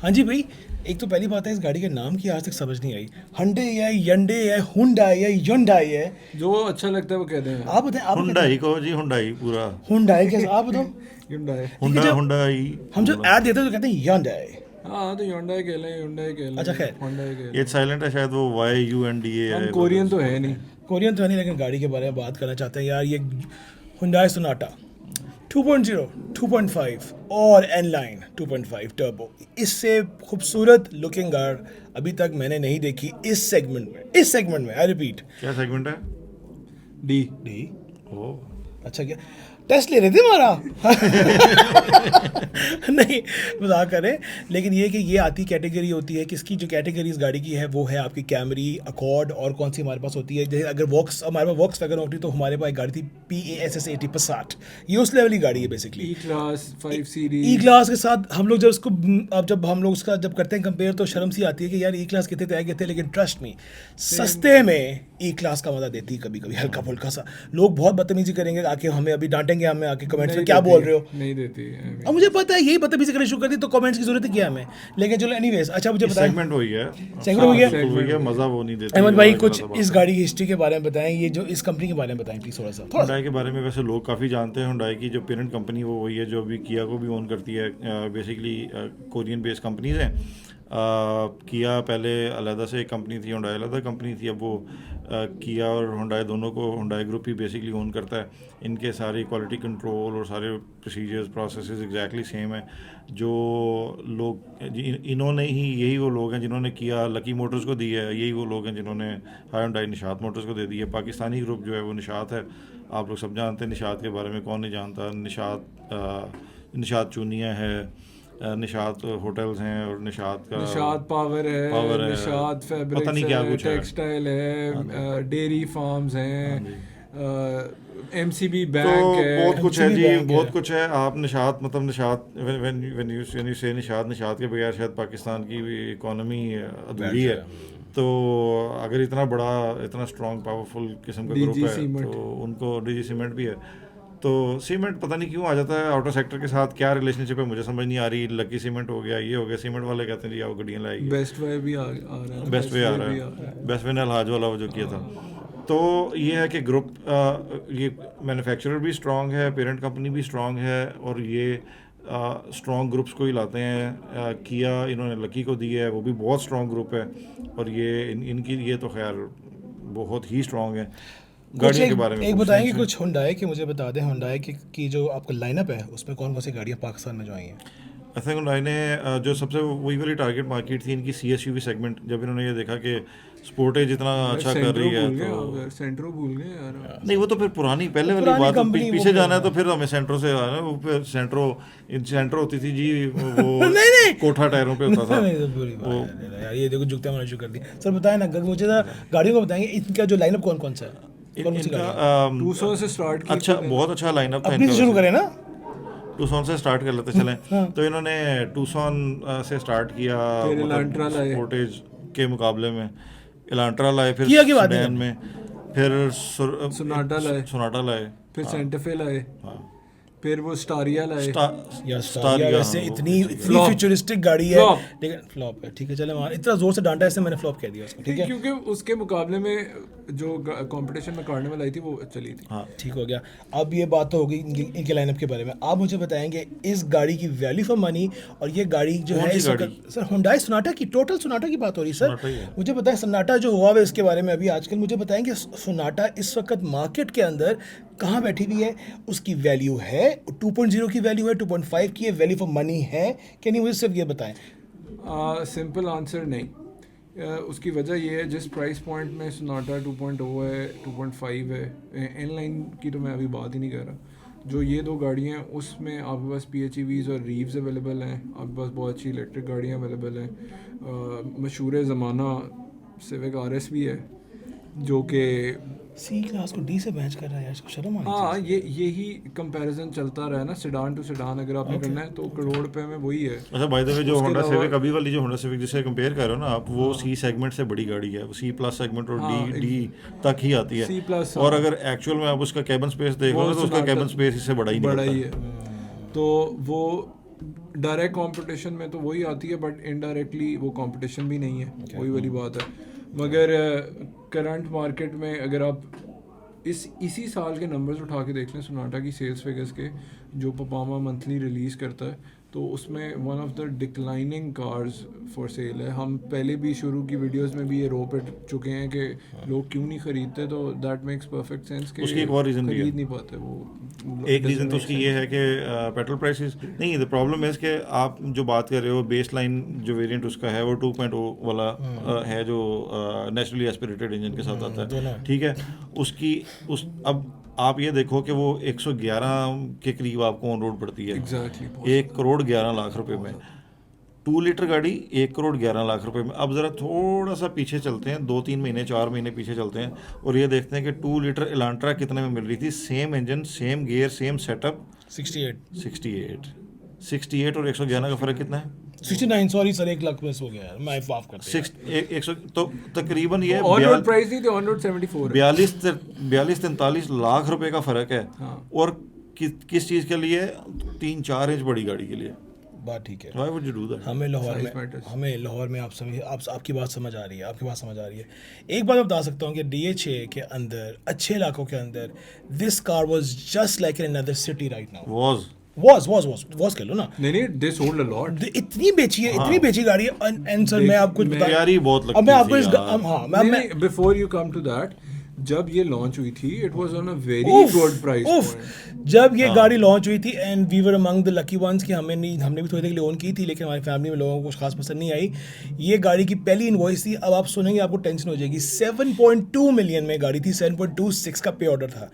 हाँ जी भाई, एक तो पहली बात है इस गाड़ी के नाम की आज तक समझ नहीं आई। हंडे है, यंडे है, हुंडई है, युंडई है। जो अच्छा लगता है वो कहते हैं। आप बताएं, आप क्या हुंडई कहते कहो जी, हुंडई पूरा। हैं? हुंडई कैसे, आप बताओ। Hyundai। ठीक है, जब हुंडई हम जब पूरा। ऐड देते हैं तो कहते हैं यंडई। हाँ तो Hyundai कह लें, Hyundai कह लें, अच्छा खैर, Hyundai कह ये लें। साइलेंट है शायद, वो YUNDA हम है कोरियन तो है नहीं। कोरियन तो नहीं, लेकिन गाड़ी के बारे में बात करना चाहते हैं यार। ये हुंडई सोनाटा 2.0, 2.5 और एन लाइन 2.5 टर्बो, इससे खूबसूरत लुकिंग कार अभी तक मैंने नहीं देखी इस सेगमेंट में। इस सेगमेंट में, आई रिपीट। क्या सेगमेंट है? डी। डी। ओ, अच्छा, क्या टेस्ट ले रहे थे हमारा? नहीं, मजाक करें। लेकिन ये कि ये आती कैटेगरी होती है, किसकी जो कैटेगरी इस गाड़ी की है वो है आपकी कैमरी, अकॉर्ड, और कौन सी हमारे पास होती है। जैसे अगर वॉक्स, हमारे पास वॉक्स वगैरह होती तो हमारे पास एक गाड़ी थी PASS 80 Passat। ये उस लेवल की गाड़ी है बेसिकली। ई क्लास 5 ई सीरीज। क्लास के साथ हम लोग जब उसको, अब जब हम लोग उसका जब करते हैं कंपेयर तो शर्म सी आती है कि यार ई क्लास कितने तय थे, लेकिन ट्रस्ट मी, सस्ते में ई क्लास का मजा देती है कभी कभी, हल्का फुल्का सा। लोग बहुत बदतमीजी करेंगे आके, हमें अभी डांटेंगे हमें आके कमेंट्स में, क्या बोल रहे हो। नहीं देती है। अब मुझे पता है यही बदतमीजी करनी शुरू कर दी तो कमेंट्स की जरूरत क्या है हमें। लेकिन चलो एनीवेज, अच्छा मुझे बताएं। सेगमेंट वही है। सेगमेंट हो गया। बिल्कुल वही है, मजा वो नहीं देती। अहमद भाई अलग कुछ अलग बात इस है। गाड़ी की हिस्ट्री के बारे में बताएं, ये जो इस कंपनी के बारे में बताएं प्लीज, थोड़ा सा। हुंडई के बारे में वैसे लोग काफ़ी जानते हैं। हुंडई की जो पेरेंट कंपनी वो वही है जो अभी किया को भी ओन करती है। बेसिकली कोरियन बेस्ड कंपनीज हैं। किया पहले अलहदा से एक कंपनी थी, हुंडई अलहदा कंपनी थी। अब वो किया और हुंडई दोनों को हुंडई ग्रुप ही बेसिकली ओन करता है। इनके सारी क्वालिटी कंट्रोल और सारे प्रोसीजर्स प्रोसेसेस एग्जैक्टली सेम है। जो लोग इन्होंने ही, यही वो लोग हैं जिन्होंने किया लकी मोटर्स को दी है, यही वो लोग हैं जिन्होंने हुंडई निशात मोटर्स को दे दी है। पाकिस्तानी ग्रुप जो है वो निशात है, आप लोग सब जानते हैं निशात के बारे में, कौन नहीं जानता। निशात चूनिया है, निशात होटल्स हैं, और निशात का निशात पावर पावर है, है, निशात फैब्रिक्स पता नहीं क्या है, कुछ है। टेक्सटाइल है, डेयरी फार्म्स हाँ हैं, जी। MCB तो बैंक है। बहुत कुछ है MCB जी, बैंक बहुत है। कुछ है। आप निशात, मतलब निशात, व्हेन यू से निशात, निशात के बगैर शायद पाकिस्तान की इकोनॉमी अधूरी है। तो अगर इतना बड़ा, इतना स्ट्रॉन्ग पावरफुल किस्म का ग्रुप DG है सीमेंट। तो उनको, DG सीमेंट भी है। तो सीमेंट पता नहीं क्यों आ जाता है आउटर सेक्टर के साथ, क्या रिलेशनशिप है मुझे समझ नहीं आ रही। लकी सीमेंट हो गया, ये हो गया, सीमेंट वाले कहते हैं जी आओ गड्डियाँ लाएगी। बेस्ट वे भी आ रहा है। बेस्ट वे आ रहा भी है, बेस्ट वे ने अलहाज वाला वो जो किया था। तो ये है कि ग्रुप, ये मैन्युफैक्चरर भी स्ट्रांग है, पेरेंट कंपनी भी स्ट्रांग है, और ये स्ट्रांग ग्रुप्स को ही लाते हैं। किया इन्होंने लकी को दी है, वो भी बहुत स्ट्रांग ग्रुप है। और ये इनकी ये तो खैर बहुत ही स्ट्रांग है। कुछ गाड़ियों के बारे में एक पूछते बताएंगे हैं कुछ हुंडई की, मुझे बता दें हुंडई की जो आपका लाइनअप है उसमें कौन कौन सी गाड़ियाँ पाकिस्तान में जो आई हैं। आई थिंक हुंडई ने जो सबसे वही वाली टारगेट मार्केट थी इनकी, CSUV सेगमेंट। जब इन्होंने ये देखा कि स्पोर्टेज इतना अच्छा कर रही है तो सेंट्रो भूल गए यार। नहीं, वो तो फिर पुरानी पहले वाली पुरानी बात। कंपनी वो पीछे जाना है तो फिर हमें सेंट्रो से आना है। वो फिर सेंट्रो होती थी जी, वो नहीं। कोठा टायरों पे होता था। नहीं तो बुरी बात है यार, ये देखो जुगता मारना शुरू कर दी। सर बताएं ना, मुझे ना गाड़ियों को बताएंगे इनका जो लाइनअप कौन कौन सा है, कौन कौन सी गाड़ियाँ। इनका 200 से स्टार्ट किया। अच्छा, बहुत अच्छा लाइनअप था अपनी से इनका। शुरू करें ना। टूसॉन से स्टार्ट कर लेते चलें। तो इन्होंने टूसॉन से स्टार्ट किया, फिर इलांट्रा लाए। स्पोर्टेज के मुकाबले में इलांट्रा लाए, फिर किया की बात नहीं सेडान में, फिर सोनाटा लाए। फिर सेंटाफे लाए। हाँ। फिर वो स्टारिया लाए। या स्टारिया वैसे इतनी Flop। फ्यूचरिस्टिक गाड़ी है, Flop। लेकिन फ्लॉप है। ठीक है चले, वहाँ इतना जोर से डांटा इससे मैंने फ्लॉप कह दिया उसको। ठीक है, क्योंकि उसके मुकाबले में जो कंपटीशन में कार्निवल आई थी वो चली थी। हाँ। ठीक हो गया। अब ये बात तो होगी इनके लाइनअप के बारे में। आप मुझे बताएंगे इस गाड़ी की वैल्यू फॉर मनी, और ये गाड़ी जो कौन है सी इस गाड़ी? वक्त सर हुंडई सोनाटा की, टोटल सोनाटा की बात हो रही है सोनाटा ही सर। है। मुझे बताएं सोनाटा जो हुआ है इसके बारे में अभी आजकल, मुझे बताएंगे सोनाटा इस वक्त मार्केट के अंदर कहाँ बैठी हुई है, उसकी वैल्यू है 2.0 की वैल्यू है, 2.5 की वैल्यू फॉर मनी है कि नहीं, मुझे सिर्फ ये बताएं। सिंपल आंसर नहीं। उसकी वजह ये है, जिस प्राइस पॉइंट में सोनाटा 2.0 है, 2.5 है, एन लाइन की तो मैं अभी बात ही नहीं कर रहा। जो ये दो गाड़ियाँ हैं उसमें आपके पास PHEVs और रीव्स अवेलेबल हैं, आपके पास बहुत अच्छी इलेक्ट्रिक गाड़ियाँ अवेलेबल हैं। मशहूर ज़माना सिविक RS भी है जो कि सी क्लास को डी से मैच कर रहा है यार, इसको शर्म आनी हाँ, चाहिए। यही कंपैरिजन चलता रहा है ना, सेडान टू सेडान अगर आपने करना है तो करोड़ रुपए में वही है। अच्छा, बाय द वे जो उसके होंडा अलावा- सिविक, अभी वाली जो होंडा सिविक जिससे कंपेयर कर रहे हो ना आप, वो C सेगमेंट से बड़ी गाड़ी है। वो C+ सेगमेंट और हाँ, D तक ही आती है। C+, और अगर एक्चुअल में आप उसका कैबिन स्पेस देखो वो तो उसका सोनाटा कैबिन स्पेस इससे बड़ा ही बड़ा नहीं ही होता। है। तो वो डायरेक्ट कंपटीशन में तो वही आती है, बट इनडायरेक्टली वो कंपटीशन भी नहीं है, वही वाली बात है। मगर करंट मार्केट में अगर आप इसी साल के नंबर्स उठा के देख लें सोनाटा की सेल्स फिगर्स के, जो पपामा मंथली रिलीज़ करता है, तो उसमें one of the declining cars for sale है। हम पहले भी शुरू की वीडियोस में भी ये रो पे चुके हैं कि लोग क्यों नहीं खरीदते, तो दैट मेक्स परफेक्ट सेंस कि उसकी एक और रीज़न भी है, खरीद नहीं पाते वो। एक रीज़न तो उसकी ये है कि पेट्रोल प्राइसेस नहीं, द प्रॉब्लम है कि आप जो बात कर रहे हो बेस लाइन जो वेरिएंट उसका है वो 2.0 वाला है, जो नेचुरली एस्पिरेटेड इंजन के साथ आता है, ठीक है। अब आप ये देखो कि वो 111 के करीब आपको ऑन रोड पड़ती है, एग्जैक्टली 1,11,00,000 रुपए में। 2 लीटर गाड़ी 1,11,00,000 रुपए में। अब ज़रा थोड़ा सा पीछे चलते हैं, 2-3 महीने 4 महीने पीछे चलते हैं और ये देखते हैं कि 2 लीटर एलांट्रा कितने में मिल रही थी, same engine, same gear, same setup, 68 और 111 का फ़र्क कितना है? 69, सॉरी सर, 1 लाख मिस हो गया यार, मैं माफ करते हैं। 100 तो तकरीबन ये ऑन रोड प्राइस नहीं थी, ऑन रोड 74 है। 42-43 लाख रुपए का फ़र्क है। हाँ। और किस चीज़ के लिए? 3-4 इंच बड़ी गाड़ी के लिए। बात ठीक है। Why would you do that? हमें लाहौर में आपकी बात समझ आ रही है, एक बात मैं बता सकता हूँ कि DHA के अंदर, अच्छे इलाकों के अंदर, this car was just like in another city right now. was कह लो ना। नहीं, they sold a lot। इतनी बेची गाड़ी है। एंड सर मैं आपको यार ही बहुत लगती अब मैं आपको थी मैं before you come to that, जब ये लॉन्च हुई थी it was on a very good price point. जब ये गाड़ी लॉन्च हुई थी and we were among the lucky ones कि हमने भी थोड़ी देर के लिए ओन की थी, लेकिन हमारी फैमिली में लोगों को कुछ खास पसंद नहीं आई। ये गाड़ी की पहली इनवॉइस थी, अब आप सुनेंगे आपको टेंशन हो जाएगी। 7.2 मिलियन में गाड़ी थी, 7.26 का पे ऑर्डर था।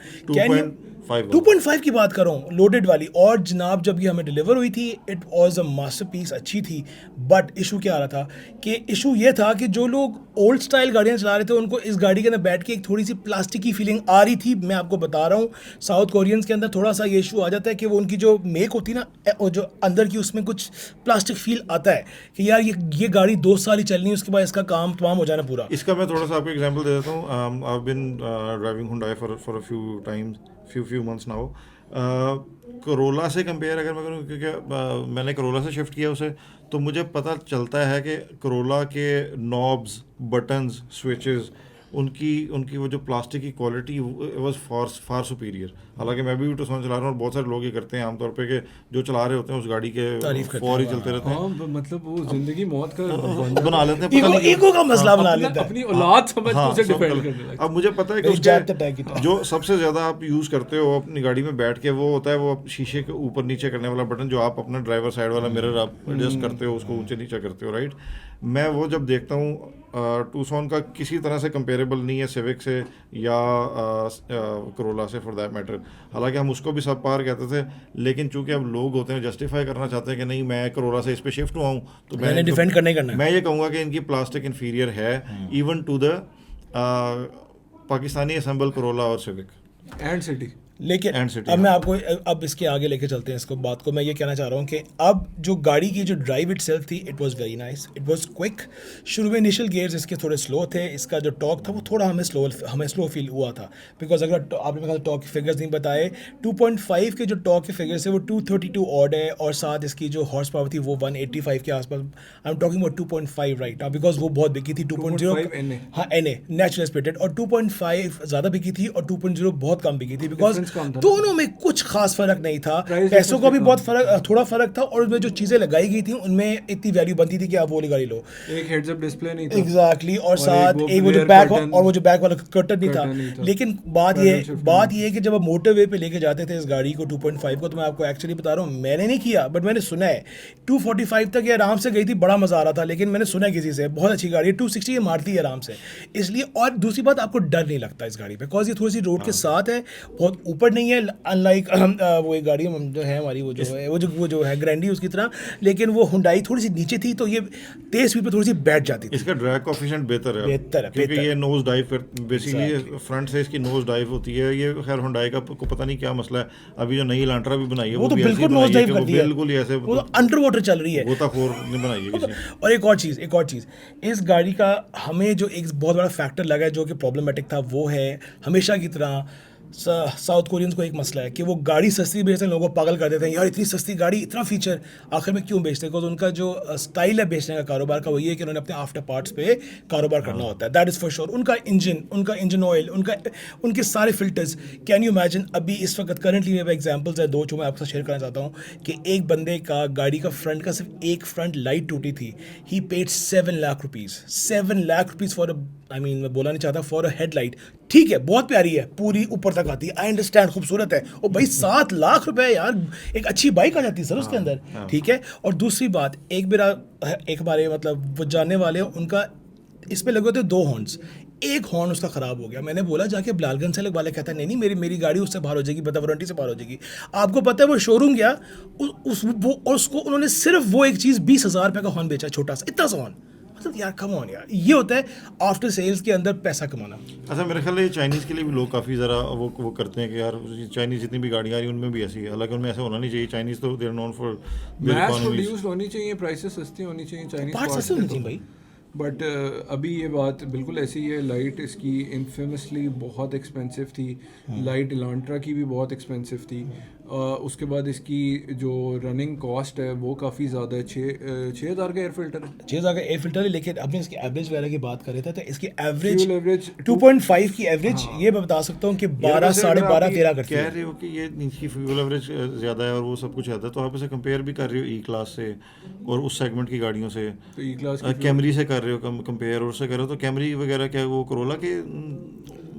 2.5 की बात कर रहा हूँ, लोडेड वाली। और जनाब जब ये हमें डिलीवर हुई थी इट वाज अ मास्टरपीस, अच्छी थी। बट इशू क्या आ रहा था कि इशू ये था कि जो लोग ओल्ड स्टाइल गाड़ियाँ चला रहे थे उनको इस गाड़ी के अंदर बैठ के एक थोड़ी सी प्लास्टिक की फीलिंग आ रही थी। मैं आपको बता रहा हूँ, साउथ कोरियंस के अंदर थोड़ा सा ये इशू आ जाता है कि वो उनकी जो मेक होती है ना, और जो अंदर की, उसमें कुछ प्लास्टिक फील आता है कि यार ये गाड़ी 2 साल ही चलनी है, उसके बाद इसका काम तमाम हो जाना पूरा। इसका मैं थोड़ा सा आपको एग्जांपल दे देता हूँ। I have been driving Hyundai for a few times, few months now। Corolla से कंपेयर अगर मैं करूँ, क्योंकि मैंने करोला से शिफ्ट किया उसे, तो मुझे पता चलता है कि करोला के नॉब्स, बटन्स, स्विचेस, उनकी वो जो प्लास्टिक की क्वालिटी वाज फार सुपीरियर। हालांकि मैं भी टूसन चला रहा हूँ और बहुत सारे लोग ये करते हैं आमतौर पे कि जो चला रहे होते हैं उस गाड़ी के फौर ही चलते रहते हैं। मतलब वो जिंदगी मौत का बना लेते हैं, ईगो का मसला बना लेते हैं, अपनी औलाद समझ के उसे डिफेंड करने लगते हैं। अब मुझे पता है कि उसके जो सबसे ज़्यादा आप यूज़ करते हो अपनी गाड़ी में बैठ के, वो होता है वो शीशे के ऊपर नीचे करने वाला बटन, जो आप अपना ड्राइवर साइड वाला मिरर आप एडजस्ट करते हो, उसको ऊंचे नीचे करते हो, राइट। मैं वो जब देखता हूँ, टूसन का किसी तरह से कंपेरेबल नहीं है सिविक से या करोला से फॉर दैट मैटर। हालांकि हम उसको भी सब पार कहते थे, लेकिन चूंकि अब लोग होते हैं जस्टिफाई करना चाहते हैं कि नहीं मैं करोला से इस पे शिफ्ट हुआ हूँ, तो मैंने डिफेंड करना ही करना है। मैं ये कहूँगा कि इनकी प्लास्टिक इन्फीरियर है even to the Pakistani assemble Corolla और सिविक एंड सिटी। लेकिन अब मैं आपको अब इसके आगे लेके चलते हैं इसको बात को। मैं ये कहना चाह रहा हूँ कि अब जो गाड़ी की जो ड्राइव इटसेल्फ थी, it was very nice, it was quick. शुरू में इनिशियल गियर्स इसके थोड़े स्लो थे, इसका जो टॉक था वो थोड़ा हमें स्लो फील हुआ था, बिकॉज अगर आपने मेरे टॉक के फिगर्स नहीं बताए, 2.5 के जो टॉक के फिगर्स है वो 232 ऑड है, और साथ इसकी जो हॉर्स पावर थी वो 185 के आसपास। I am talking about 2.5 right now, because वो बहुत बिकी थी। 2.0 हाँ NA नेचुरल एस्पिरेटेड, और 2.5 ज़्यादा बिकी थी और 2.0 बहुत कम बिकी थी, बिकॉज दोनों में कुछ खास फर्क नहीं था। पैसों का भी बहुत थोड़ा फर्क था, और उसमें जो चीजें लगाई गई थी उनमें इतनी वैल्यू बनती थी कि आप वो वाली गाड़ी लो। एक हेड्स अप डिस्प्ले नहीं था, एग्जैक्टली, और साथ एक वो जो बैक वाला कर्टन नहीं था। लेकिन बात ये है कि जब आप मोटरवे पे लेके जाते थे इस गाड़ी को 2.5 को, तो मैं आपको एक्चुअली बता रहा हूँ, मैंने नहीं किया बट मैंने सुना है 245 तक ये आराम से गई थी, बड़ा मजा आ रहा था। लेकिन मैंने सुना है किसी से बहुत अच्छी गाड़ी है, 260 ये मारती है आराम से, इसलिए। और दूसरी बात, आपको डर नहीं लगता इस गाड़ी पे, बिकॉज ये थोड़ी सी रोड के साथ है, बहुत ऊपर नहीं है, अनलाइक वो एक गाड़ी जो है हमारी वो जो है ग्रैंडी उसकी तरह, लेकिन वो हुंडई थोड़ी सी नीचे थी, तो ये तेज स्पीड पे थोड़ी सी बैठ जाती थी। इसका ड्रैग कोएफिशिएंट बेहतर है क्योंकि ये नोज डाइव कर, बेसिकली फ्रंट से इसकी नोज डाइव होती है। ये खैर हुंडई का को पता नहीं क्या मसला है, अभी जो नई एलांट्रा भी बनाई है वो तो बिल्कुल नोज डाइव करती है, बिल्कुल ऐसे वो अंडर वाटर चल रही है, गोताखोर ने बनाई है किसी। और एक और चीज़ इस गाड़ी का हमें जो एक बहुत बड़ा फैक्टर लगा है जो कि प्रॉब्लमेटिक था, वो है हमेशा की तरह साउथ कोरियंस को एक मसला है कि वो गाड़ी सस्ती बेचते हैं, लोगों को पागल कर देते हैं, यार इतनी सस्ती गाड़ी, इतना फीचर, आखिर में क्यों बेचते हैं? बिकॉज उनका जो स्टाइल है बेचने का कारोबार का, वो ये है कि उन्होंने अपने आफ्टर पार्ट्स पे कारोबार करना होता है, दैट इज़ फॉर श्योर। उनका इंजन ऑयल, उनके सारे फिल्टर्स, कैन यू इमेजिन? अभी इस वक्त करंटली मेरे एग्जाम्पल्स है दो जो मैं आपके साथ शेयर करना चाहता हूँ कि एक बंदे का गाड़ी का फ्रंट का सिर्फ एक फ्रंट लाइट टूटी थी, he paid 7 lakh rupees, 7 lakh rupees for मैं बोला नहीं चाहता, फॉर अ हेडलाइट। ठीक है, बहुत प्यारी है, पूरी ऊपर तक आती है, आई अंडरस्टैंड, खूबसूरत है, और भाई 7 लाख रुपए यार, एक अच्छी बाइक आ जाती है सर उसके अंदर, ठीक है। और दूसरी बात, एक बारे मतलब वो जानने वाले उनका इस पे लगे होते 2 हॉर्न्स, एक हॉर्न उसका ख़राब हो गया। मैंने बोला जाके बिलालगंज से वाले कहता है नहीं मेरी गाड़ी उससे बाहर हो जाएगी, बता वारंटी से बाहर हो जाएगी। आपको पता है वो शोरूम गया उसको उन्होंने सिर्फ वो एक चीज़ 20,000 रुपये का हॉर्न बेचा, छोटा सा, इतना सा हॉर्न। मतलब यार कम ऑन यार, ये होता है आफ्टर सेल्स के अंदर पैसा कमाना। अच्छा, मेरे ख्याल है चाइनीज़ के लिए भी लोग काफ़ी ज़रा वो करते हैं कि यार चाइनीज़ जितनी भी गाड़ियाँ आ रही हैं उनमें भी ऐसी है, हालांकि उनमें ऐसा होना नहीं चाहिए। चाइनीज़ तो there known for mass produced होनी चाहिए, प्राइसेस सस्ती होनी चाहिए चाइनीज़ पार्ट सस्ते होने चाहिए भाई। बट अभी ये बात बिल्कुल ऐसी है। लाइट इसकी इन्फेमसली बहुत एक्सपेंसिव थी, लाइट इलांट्रा की भी बहुत एक्सपेंसिव थी। उसके बाद इसकी जो रनिंग कॉस्ट है वो काफ़ी ज़्यादा है। 6,000 का एयर फिल्टर है, 6,000 का एयर फिल्टर है, लेकिन अपने इसकी एवरेज वगैरह की बात कर रहे थे तो इसकी एवरेज फ्यूल एवरेज 2.5 की एवरेज, ये मैं बता सकता हूँ कि 12, 12.5, 13 करती कह है। रहे हो कि ये इसकी फ्यूल एवरेज ज़्यादा है और वो सब कुछ आता है, तो आप इसे कंपेयर भी कर रहे हो ई क्लास से और उस सेगमेंट की गाड़ियों से, तो ई क्लास कैमरी से कर रहे हो कंपेयर, और उससे कर रहे हो तो कैमरी वगैरह क्या वो करोला के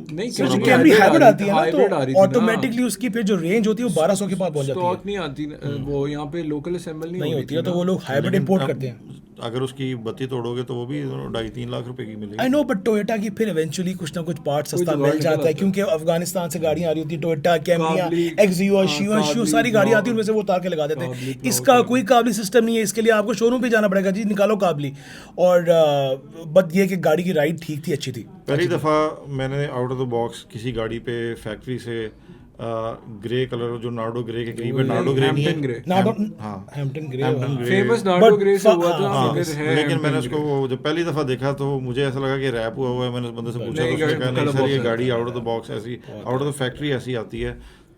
नहीं, सर, जो Camry कैमरी हाइब्रिड आती है ना, हाइब्रिड आ रही तो थी ना। ऑटोमेटिकली उसकी फिर जो रेंज होती है वो 1200 के पास पहुंच जाती स्टॉक है, नहीं आती, वो यहाँ पे लोकल असेंबल नहीं नहीं होती है, थी तो ना। वो लोग हाइब्रिड लेकिन इंपोर्ट अब करते हैं। अगर उसकी बत्ती तोड़ोगे तो वो भी 2.5-3 लाख रुपए की मिलेगी। आई नो, बट टोयोटा की फिर इवेंचुअली कुछ ना कुछ पार्ट सस्ता जुगाड़ मिल निकल जाता है, आता है। क्योंकि अफगानिस्तान से गाड़ियाँ आ रही होती है, टोयोटा, कैमरिया, काबली, एक्सियो, शियो, काबली, सारी गाड़ी आती है, हाँ, उनमें से वो उतार के लगा देते काबली, हैं। इसका कोई काबली सिस्टम नहीं है, इसके लिए आपको शोरूम पे जाना पड़ेगा, जी निकालो काबली। और बट ये कि गाड़ी की राइड ठीक थी, अच्छी थी। पहली दफ़ा मैंने आउट ऑफ द बॉक्स किसी गाड़ी पे फैक्ट्री से ग्रे कलर, जो नार्डो ग्रे के करीब है, नार्डो ग्रे नहीं हैम्पटन ग्रे। है, नार्डो, हाँ, Hampton grey, Hampton grey. Famous Nardo But grey से हुआ था, हाँ, फिर है लेकिन मैंने हैम्पटन उसको ग्रे। जब पहली दफ़ा देखा तो मुझे ऐसा लगा कि रैप हुआ है। मैंने उस बंदे से पूछा नहीं, तो उसने कहा नहीं colour सर, box ये है। गाड़ी आउट ऑफ द बॉक्स ऐसी, आउट ऑफ द फैक्ट्री ऐसी आती है।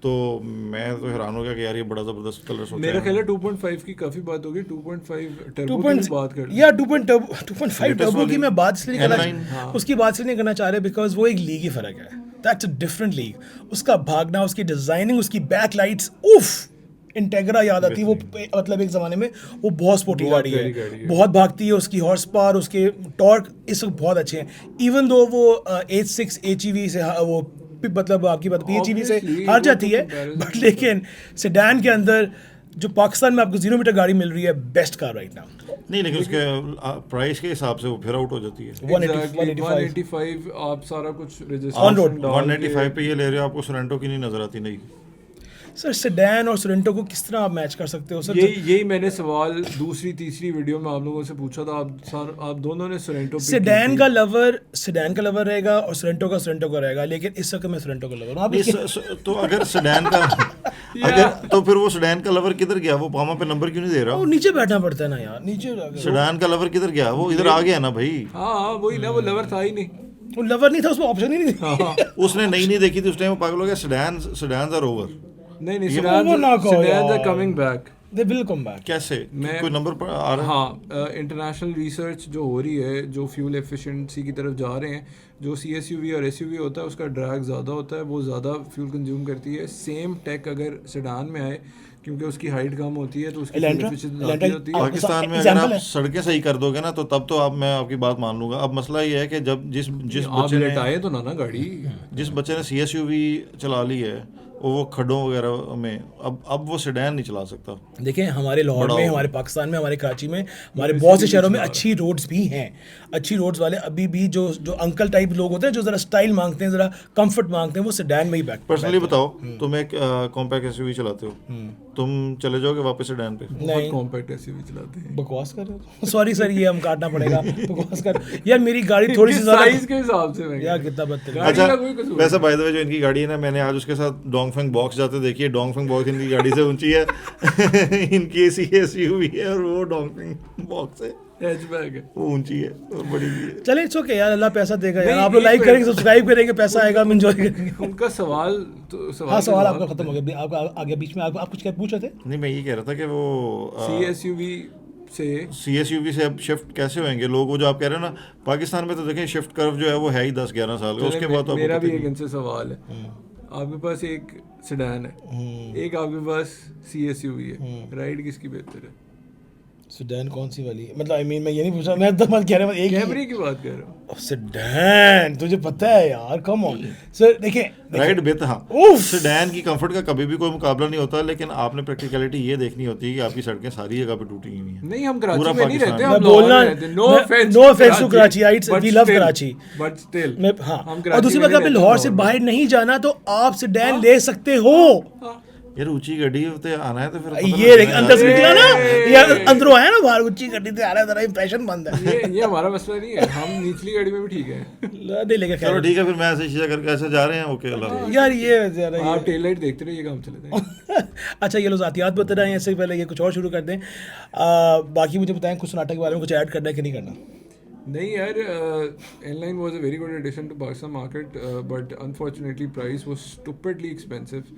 तो मैं तो हैरान हो गया कि यार ये बड़ा ज़बरदस्त कलर सोचा मेरा है। ख्याल है 2.5 की काफ़ी बात होगी, 2.5 टर्बो 2. की बात कर या 2.5 टर्बो की वाली मैं बात इसलिए नहीं N9, करना, उसकी बात इसलिए नहीं करना चाह रहे बिकॉज वो एक लीग ही फर्क है, दैट्स अ डिफरेंट लीग। उसका भागना, उसकी डिजाइनिंग, उसकी बैक लाइट्स, उफ, इंटेग्रा याद आती है वो, मतलब एक ज़माने में वो बहुत स्पोर्टी बहुत गाड़ी प्यारी है, गाड़ी है। बहुत भागती है, उसकी हॉर्स पावर, उसके टॉर्क इस वक्त बहुत अच्छे हैं। इवन दो वो H6 HEV से वो मतलब आपकी बात PHEV से Obviously, हार वो जाती तो है, comparison बट लेकिन सेडान के अंदर जो पाकिस्तान में आपको 0 मीटर गाड़ी मिल रही है, बेस्ट कार राइट नाउ। नहीं, लेकिन उसके प्राइस के हिसाब से वो फिर आउट हो जाती है। 185 आप सारा कुछ On रजिस्ट्रेशन road, 195 पे ये ले रहे हो, आपको सोरेंटो की नहीं नजर आती। नहीं सर, सेडान और सोरेंटो को किस तरह आप मैच कर सकते हो सर? यही मैंने सवाल दूसरी तीसरी वीडियो में आप लोगों से पूछा था। आप दोनों ने सोरेंटो पिक की सेडान थी। का लवर रहेगा और सोरेंटो का रहेगा, लेकिन इस वक्त मैं सोरेंटो का लवर हूं। आप नहीं, ये- तो अगर सेडान का अगर तो फिर वो सेडान का लवर किधर गया? वो पामा पे नंबर क्यों नहीं दे वो रहा? नीचे बैठना पड़ता है ना यार, नीचे सेडान का लवर किधर गया? वो इधर आ गया ना भाई। हाँ, वही ना, वो लवर था ही नहीं। वो लवर नहीं था, उसमें ऑप्शन ही नहीं था। हाँ, उसने नहीं देखी थी उस टाइम, पागल हो गया। Sedan are over. नहीं, वो ना कहो सेडान्स आर यार। Coming back. They will come back. कैसे? मैं- कोई नंबर पर आ रहा है? हाँ, इंटरनेशनल रिसर्च जो हो रही है, जो फ्यूल एफिशिएंसी की तरफ जा रहे हैं, जो CSUV और SUV होता है उसका ड्रैग ज़्यादा होता है, वो ज़्यादा फ्यूल कंज्यूम करती है। सेम टेक अगर सेडान में आए, क्योंकि उसकी हाइट कम होती है तो उसकी एलेंट्रा- efficiency एलेंट्रा- ज़्यादा होती है। पाकिस्तान में अगर एग्जाम्पल आप है। सड़कें सही कर दोगे ना, तो तब तो आप मैं आपकी बात मान लूंगा। अब मसला ये है कि जब जिस आप बच्चे ने लेटाए तो ना गाड़ी। जिस बच्चे ने CSUV चला ली है, वो खड्डों वगैरह में अब वो सेडान नहीं चला सकता। देखें, हमारे लाहौर बड़ा में, होगा। हमारे पाकिस्तान में, हमारे कराची में, हमारे वैसे बहुत से भी शहरों में चला अच्छी रोड्स भी हैं। अच्छी रोड्स वाले अभी भी जो अंकल टाइप लोग होते हैं, जो ज़रा स्टाइल मांगते हैं, ज़रा कंफर्ट मांगते हैं, वो सेडान में ही बैक। पर्सनली बताओ, तुम एक कॉम्पैक्ट SUV चलाते हो, तुम चले जाओगे वापस सेडान पे? बहुत नहीं, कॉम्पैक्ट SUV चलाते हैं। बकवास कर रहे हो। सॉरी सर, ये हम काटना पड़ेगा। बकवास कर यार, मेरी गाड़ी थोड़ी सी ज़्यादा साइज के हिसाब से मैं यार, कितना बदतमीज। गाड़ी अच्छा, का कोई कसूर वैसे बाय द वे जो इनकी गाड़ी है ना, मैंने आज उसके साथ डोंगफेंग बॉक्स जाते देखिए। डोंगफेंग बॉक्स इनकी गाड़ी से ऊंची है। इनकी SUV है और वो डोंगफेंग बॉक्स है। हैचबैक है। वो ऊंची है और बड़ी भी है। चले इट्स ओके यार, अल्लाह पैसा देगा यार, नहीं, आप लोग एक लाइक मिनट। करेंगे, सब्सक्राइब करेंगे, पैसा आएगा, हम एंजॉय करेंगे। उनका सवाल तो हाँ, सवाल का आपका खत्म हो गया, आपका आगे बीच में आप कुछ क्या पूछ रहे थे? नहीं, मैं ये कह रहा था कि वो CSUV से CSUV से अब शिफ्ट कैसे होंगे लोग? वो जो आप कह रहे हो ना, पाकिस्तान में तो देखें शिफ्ट कर्व जो है वो है ही 10-11 साल का, उसके बाद तो मेरा आपको भी पता एक ही इनसे सवाल है। आपके पास एक सेडान है, एक आपके पास CSUV है, राइड किसकी बेहतर है? सेडान कौन सी वाली है? मतलब आई मीन मैं ये नहीं पूछ रहा, मैं तो मत कह रहा हूँ एक कैमरी की बात कर रहा हूँ। सेडान, तुझे पता है यार, कम ऑन सर। देखिए राइड बेहतर। हाँ, उफ। सेडान की कंफर्ट का कभी भी कोई मुकाबला नहीं होता, लेकिन आपने प्रैक्टिकलिटी ये देखनी होती है कि आपकी सड़कें सारी जगह पे टूटी हुई हैं। नहीं, हम कराची पूरा में नहीं पाकिस्तान। रहते, मैं हम लाहौर बोलना में रहते। No offence to Karachiites, we love Karachi, but still मैं हाँ। और दूसरी बात, अगर लाहौर से बाहर नहीं जाना तो आप सेडान ले सकते हो। यार ऊंची गाड़ी होते आना है तो फिर पता ये लगता देख है अंदर से यार। निकला ना, ये अंदरों आया ना बाहर, ऊंची गड्डी से आ रहा है, जरा इंप्रेशन बंद है। ये हमारा मसला नहीं है, हम निचली गाड़ी में भी ठीक है। नहीं लेके चलो ठीक है, फिर मैं ऐसे शीशा करके ऐसे जा रहे हैं। ओके, अल्लाह हाफ़िज़। यार ये ज़रा आप टेल लाइट देखते रहिए, काम चले जाए। अच्छा, ये लो ज़ातियात बता रहे हैं, इससे पहले ये कुछ और शुरू कर दें। बाकी मुझे बताएं कुछ नाटक के बारे में कुछ ऐड करना है कि नहीं करना? नहीं यार, N-Line was a very good addition to Pakistan market, but unfortunately price was stupidly expensive,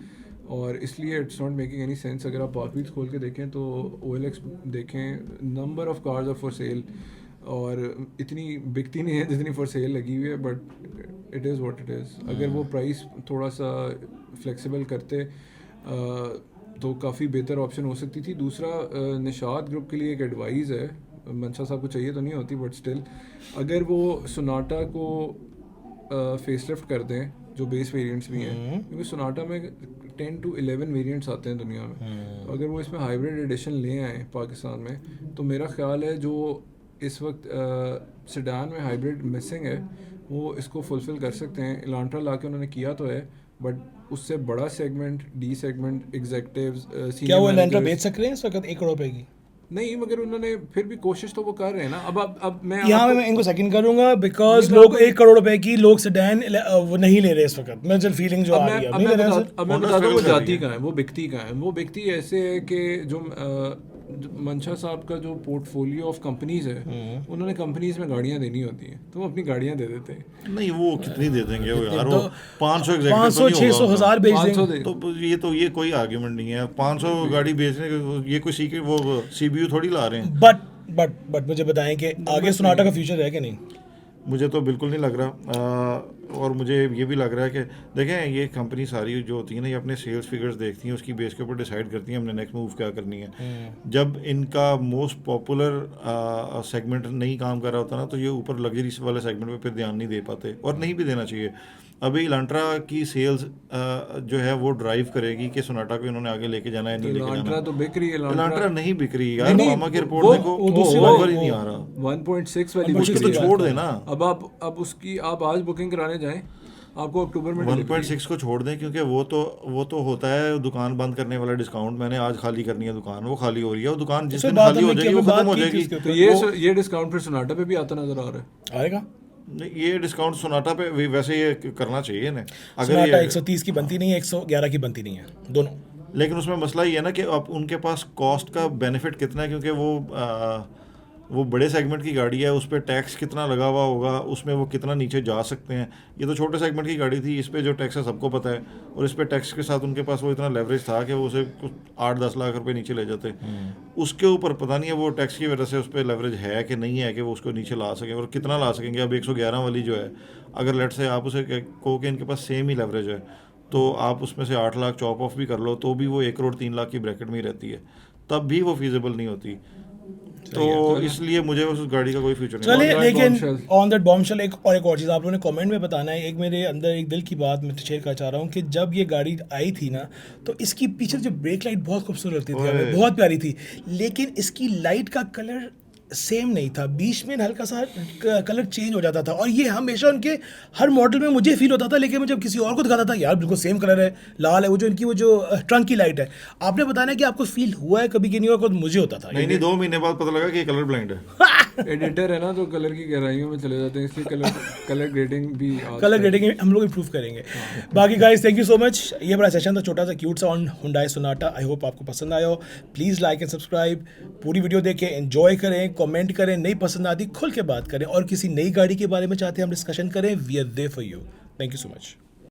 और इसलिए it's not making any sense. अगर आप बारबीज खोल के देखें तो OLX देखें, number of cars are for sale, और इतनी बिकती नहीं है जितनी फॉर सेल लगी हुई है, but it is what it is. अगर वो प्राइस थोड़ा सा फ्लेक्सिबल करते तो काफ़ी बेहतर ऑप्शन हो सकती थी। दूसरा, निशात ग्रुप के लिए एक एडवाइस है, मंशा साहब को चाहिए तो नहीं होती, बट स्टिल अगर वो सोनाटा को फेसलिफ्ट कर दें, जो बेस वेरिएंट्स भी हैं, क्योंकि सोनाटा में 10 to 11 वेरिएंट्स आते हैं दुनिया में, तो अगर वो इसमें हाइब्रिड एडिशन ले आए पाकिस्तान में, तो मेरा ख्याल है जो इस वक्त सेडान में हाइब्रिड मिसिंग है वो इसको फुलफिल कर सकते हैं। इलांट्रा ला के उन्होंने किया तो है, बट उससे बड़ा सेगमेंट, डी सेगमेंट, एग्जेक्टिव्स, क्या वो एलेंट्रा बेच सक रहे हैं इस वक्त 1 करोड़ रुपए की? नहीं, मगर उन्होंने फिर भी कोशिश तो वो कर रहे हैं ना। अब मैं यहाँ मैं इनको सेकंड करूंगा, बिकॉज लोग 1 करोड़ रुपए की लोग सेडान वो नहीं ले रहे इस वक्त। मैं जब फीलिंग जो आ रही है, नहीं ले रहे हैं सर। अब मैं बता दूं वो जाती कहाँ है, वो बिकती कहाँ है। वो बिकती ऐसे है कि जो मंशा साहब का जो पोर्टफोलियो ऑफ कंपनीज है, उन्होंने कंपनीज में गाड़ियाँ देनी होती हैं, तो वो अपनी गाड़ियाँ दे देते हैं। नहीं, वो कितनी दे देंगे वो यार? वो 500 500 600 हज़ार बेच देंगे। तो ये कोई आर्ग्यूमेंट नहीं है। 500 गाड़ी बेचने के ये कोई सीक्रेट वो CPU थोड़ी ला रहे हैं। बट मुझे बताएं कि आगे सोनाटा का फ्यूचर है कि नहीं? मुझे तो बिल्कुल नहीं लग रहा, और मुझे ये भी लग रहा है कि देखें, ये कंपनी सारी जो होती है ना, ये अपने सेल्स फिगर्स देखती हैं, उसकी बेस के ऊपर डिसाइड करती हैं हमने नेक्स्ट मूव क्या करनी है। जब इनका मोस्ट पॉपुलर सेगमेंट नहीं काम कर रहा होता ना, तो ये ऊपर लग्जरी वाले सेगमेंट पे फिर ध्यान नहीं दे पाते, और नहीं भी देना चाहिए। अभी इलांट्रा की सेल्स जो है वो ड्राइव करेगी कि सोनाटा को इन्होंने आगे लेके जाना है, नहीं लेके इलांट्रा जाना। तो बिक रही है, इलांट्रा नहीं बिक रही यार, नहीं, मामा की रिपोर्ट देखो, वो दूसरी वो बात- नंबर ही नहीं आ रहा। 1.6 वाली उसको तो बिक रही है। छोड़ देना। अब उसकी आप आज बुकिंग कराने जाएं, आपको अक्टूबर में 1.6 को छोड़ दें, क्योंकि वो तो होता है दुकान बंद करने वाला डिस्काउंट। मैंने आज खाली करनी है दुकान, वो खाली हो रही है, वो दुकान जिस दिन खाली हो जाएगी वो खत्म हो जाएगी। तो ये डिस्काउंट फिर सोनाटा पे भी आता नजर आ रहा है। आएगा नहीं, ये डिस्काउंट सोनाटा पे वैसे ये करना चाहिए ना, अगर सोनाटा ये 130 की बनती नहीं है, 111 की बनती नहीं है, दोनों। लेकिन उसमें मसला ये है ना कि अब उनके पास कॉस्ट का बेनिफिट कितना है, क्योंकि वो बड़े सेगमेंट की गाड़ी है, उस पर टैक्स कितना लगा हुआ होगा, उसमें वो कितना नीचे जा सकते हैं। ये तो छोटे सेगमेंट की गाड़ी थी, इस पर जो टैक्स है सबको पता है, और इस पर टैक्स के साथ उनके पास वो इतना लेवरेज था कि वो उसे कुछ 8-10 लाख रुपए नीचे ले जाते। उसके ऊपर पता नहीं है वो टैक्स की वजह से उस पर लेवरेज है कि नहीं है कि वो उसको नीचे ला सकें, और कितना ला सकेंगे। अब 111 वाली जो है, अगर लेट से आप उसे कहो कि इनके पास सेम ही लेवरेज है, तो आप उसमें से 8 लाख चॉप ऑफ भी कर लो, तो भी वो 1 करोड़ 3 लाख की ब्रैकेट में ही रहती है, तब भी वो फीजिबल नहीं होती। तो इसलिए मुझे उस गाड़ी का कोई फ्यूचर नहीं। चलिए, लेकिन bombshell। ऑन दैट बॉम्बशेल एक और चीज़ आप लोगों ने कमेंट में बताना है। एक मेरे अंदर एक दिल की बात मैं शेयर करना चाह रहा हूँ कि जब ये गाड़ी आई थी ना, तो इसकी पीछे जो ब्रेक लाइट बहुत खूबसूरत लगती थी, हमें बहुत प्यारी थी, लेकिन इसकी लाइट का कलर सेम नहीं था, बीच में हल्का सा कलर चेंज हो जाता था, और ये हमेशा उनके हर मॉडल में मुझे फील होता था, लेकिन मैं जब किसी और को दिखाता था, यार बिल्कुल सेम कलर है, लाल है, वो जो इनकी वो जो ट्रंक की लाइट है। आपने बताना है कि आपको फील हुआ है कभी कि नहीं हुआ? मुझे होता था। नहीं, 2 महीने बाद पता लगा कि कलर ब्लाइंड है। एडिटर है ना तो कलर की गहराइयों में चले जाते हैं, इसलिए कलर ग्रेडिंग भी कलर ग्रेडिंग हम लोग इंप्रूव करेंगे। बाकी guys thank you so much. ये बड़ा सेशन था छोटा सा क्यूट सा on Hyundai Sonata। I hope आपको पसंद आया हो। प्लीज़ लाइक एंड सब्सक्राइब, पूरी वीडियो देखें, एंजॉय करें, कमेंट करें, नहीं पसंद आती खुल के बात करें, और किसी नई गाड़ी के बारे में चाहते हैं हम डिस्कशन करें, we are there for you. Thank you so much.